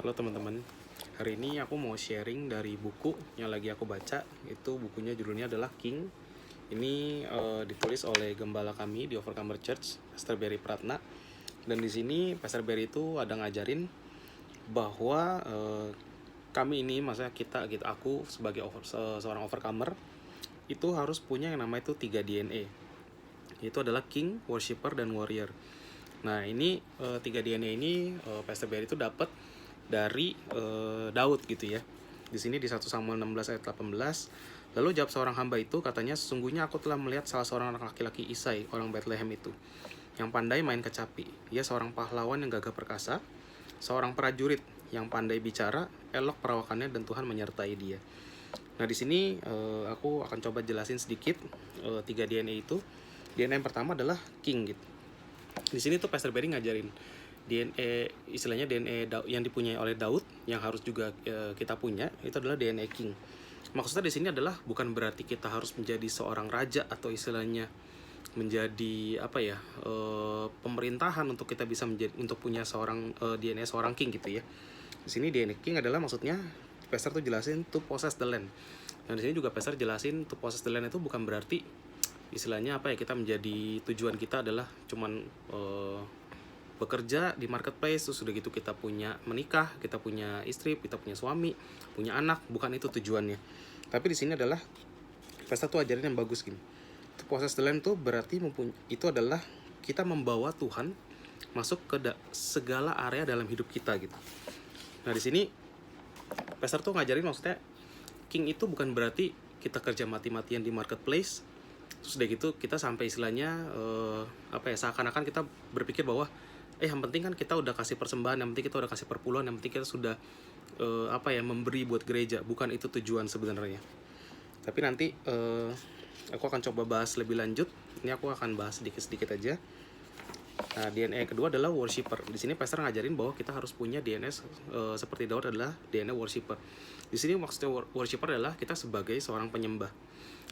Halo teman-teman, hari ini aku mau sharing dari buku yang lagi aku baca. Itu bukunya judulnya adalah King. Ini ditulis oleh gembala kami di Overcomer Church, Pastor Barry Pratna. Dan di sini Pastor Barry itu ada ngajarin bahwa kami ini, maksudnya kita gitu, aku sebagai seorang overcomer itu harus punya yang namanya itu 3 DNA. Itu adalah King, Worshipper, dan Warrior. Nah ini 3 DNA ini Pastor Barry itu dapat dari Daud gitu ya. Di sini di 1 Samuel 16 ayat 18. Lalu jawab seorang hamba itu, katanya, sesungguhnya aku telah melihat salah seorang anak laki-laki Isai, orang Bethlehem itu, yang pandai main kecapi. Ia seorang pahlawan yang gagah perkasa, seorang prajurit yang pandai bicara, elok perawakannya, dan Tuhan menyertai dia. Nah di sini aku akan coba jelasin sedikit 3 DNA itu. DNA yang pertama adalah King gitu. Di sini tuh Pastor Barry ngajarin DNA, istilahnya DNA yang dipunyai oleh Daud, yang harus juga kita punya, itu adalah DNA King. Maksudnya di sini adalah bukan berarti kita harus menjadi seorang raja atau istilahnya menjadi pemerintahan untuk kita bisa menjadi, untuk punya seorang DNA seorang king gitu ya. Di sini DNA King adalah maksudnya Pastor tuh jelasin to possess the land. Dan di sini juga Pastor jelasin to possess the land itu bukan berarti istilahnya kita menjadi tujuan kita adalah cuman bekerja di marketplace, terus udah gitu kita punya menikah, kita punya istri, kita punya suami, punya anak. Bukan itu tujuannya. Tapi di sini adalah Pastor tuh ajarin yang bagus gini. To possess the land tuh berarti itu adalah kita membawa Tuhan masuk ke segala area dalam hidup kita gitu. Nah di sini Pastor tuh ngajarin maksudnya King itu bukan berarti kita kerja mati-matian di marketplace, terus udah gitu kita sampai istilahnya seakan-akan kita berpikir bahwa yang penting kan kita udah kasih persembahan, yang penting kita udah kasih perpuluhan, yang penting kita sudah memberi buat gereja. Bukan itu tujuan sebenarnya. Tapi nanti aku akan coba bahas lebih lanjut. Ini aku akan bahas sedikit-sedikit aja. Nah, DNA kedua adalah worshipper. Di sini Pastor ngajarin bahwa kita harus punya DNA seperti Daud adalah DNA worshipper. Di sini maksudnya worshipper adalah kita sebagai seorang penyembah.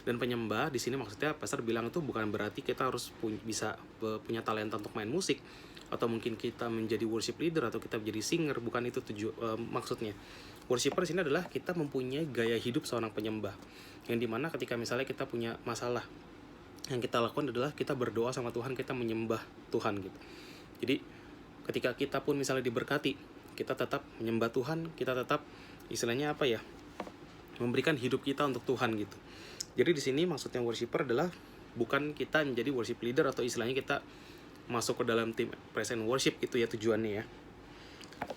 Dan penyembah di sini maksudnya Pastor bilang itu bukan berarti kita harus bisa punya talenta untuk main musik, atau mungkin kita menjadi worship leader atau kita menjadi singer. Bukan itu maksudnya. Worshipper di sini adalah kita mempunyai gaya hidup seorang penyembah, yang dimana ketika misalnya kita punya masalah, yang kita lakukan adalah kita berdoa sama Tuhan, kita menyembah Tuhan gitu. Jadi ketika kita pun misalnya diberkati, kita tetap menyembah Tuhan, kita tetap istilahnya memberikan hidup kita untuk Tuhan gitu. Jadi di sini maksudnya worshipper adalah bukan kita menjadi worship leader atau istilahnya kita masuk ke dalam tim present worship itu ya tujuannya ya.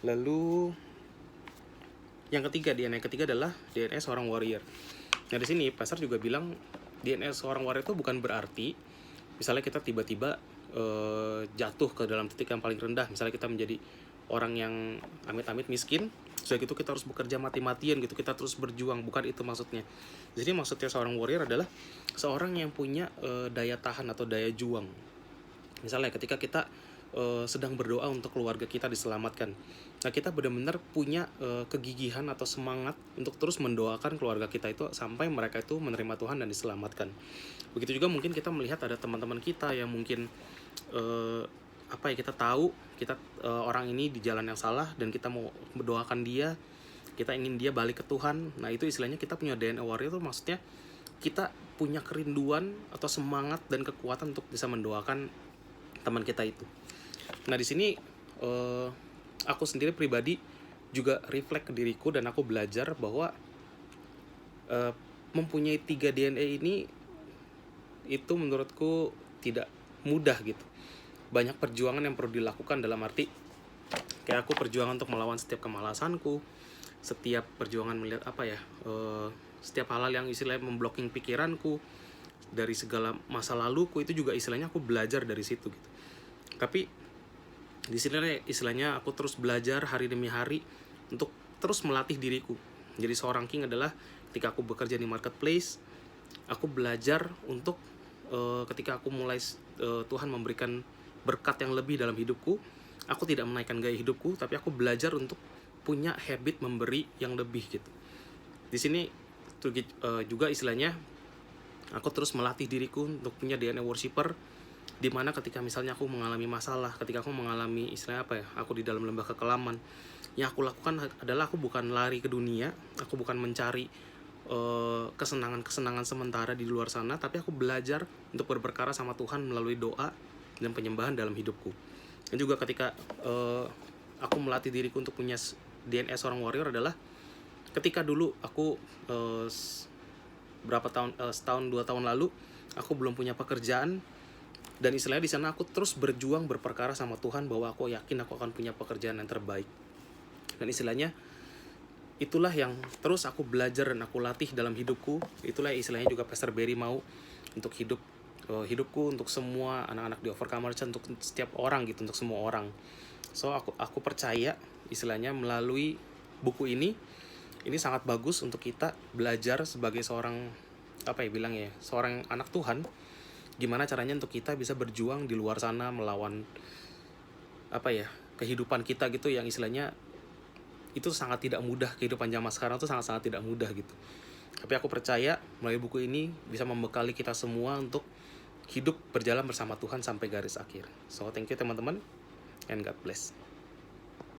Lalu yang ketiga, DNA ketiga adalah DNA seorang warrior. Nah di sini Pastor juga bilang DNA seorang warrior itu bukan berarti misalnya kita tiba-tiba jatuh ke dalam titik yang paling rendah. Misalnya kita menjadi orang yang amit-amit miskin, sudah gitu kita harus bekerja mati-matian gitu, kita terus berjuang. Bukan itu maksudnya. Jadi maksudnya seorang warrior adalah seorang yang punya daya tahan atau daya juang. Misalnya ketika kita sedang berdoa untuk keluarga kita diselamatkan, nah kita benar-benar punya kegigihan atau semangat untuk terus mendoakan keluarga kita itu sampai mereka itu menerima Tuhan dan diselamatkan. Begitu juga mungkin kita melihat ada teman-teman kita yang mungkin kita tahu kita orang ini di jalan yang salah dan kita mau mendoakan dia, kita ingin dia balik ke Tuhan. Nah itu istilahnya kita punya DNA warrior itu maksudnya kita punya kerinduan atau semangat dan kekuatan untuk bisa mendoakan teman kita itu. Nah di sini aku sendiri pribadi juga reflect ke diriku dan aku belajar bahwa mempunyai 3 DNA ini itu menurutku tidak mudah gitu. Banyak perjuangan yang perlu dilakukan, dalam arti kayak aku perjuangan untuk melawan setiap kemalasanku, setiap perjuangan melihat setiap hal-hal yang istilahnya memblocking pikiranku dari segala masa laluku, itu juga istilahnya aku belajar dari situ gitu. Tapi di sini istilahnya aku terus belajar hari demi hari untuk terus melatih diriku. Jadi seorang king adalah ketika aku bekerja di marketplace, aku belajar untuk ketika aku mulai Tuhan memberikan berkat yang lebih dalam hidupku, aku tidak menaikkan gaya hidupku, tapi aku belajar untuk punya habit memberi yang lebih gitu. Di sini juga istilahnya aku terus melatih diriku untuk punya DNA worshipper Dimana ketika misalnya aku mengalami masalah, ketika aku mengalami istilahnya apa ya, aku di dalam lembah kekelaman, yang aku lakukan adalah aku bukan lari ke dunia, aku bukan mencari kesenangan-kesenangan sementara di luar sana, tapi aku belajar untuk berperkara sama Tuhan melalui doa dan penyembahan dalam hidupku. Dan juga ketika aku melatih diriku untuk punya DNA seorang warrior adalah ketika dulu aku setahun 2 tahun lalu aku belum punya pekerjaan, dan istilahnya di sana aku terus berjuang berperkara sama Tuhan bahwa aku yakin aku akan punya pekerjaan yang terbaik. Dan istilahnya itulah yang terus aku belajar dan aku latih dalam hidupku. Itulah istilahnya juga Pastor Barry mau untuk hidupku, untuk semua anak-anak di Overcomers, untuk setiap orang gitu, untuk semua orang. So aku percaya istilahnya melalui buku ini sangat bagus untuk kita belajar sebagai seorang seorang anak Tuhan, gimana caranya untuk kita bisa berjuang di luar sana melawan kehidupan kita gitu, yang istilahnya itu sangat tidak mudah. Kehidupan zaman sekarang tuh sangat-sangat tidak mudah gitu. Tapi aku percaya melalui buku ini bisa membekali kita semua untuk hidup berjalan bersama Tuhan sampai garis akhir. So thank you teman-teman, and God bless.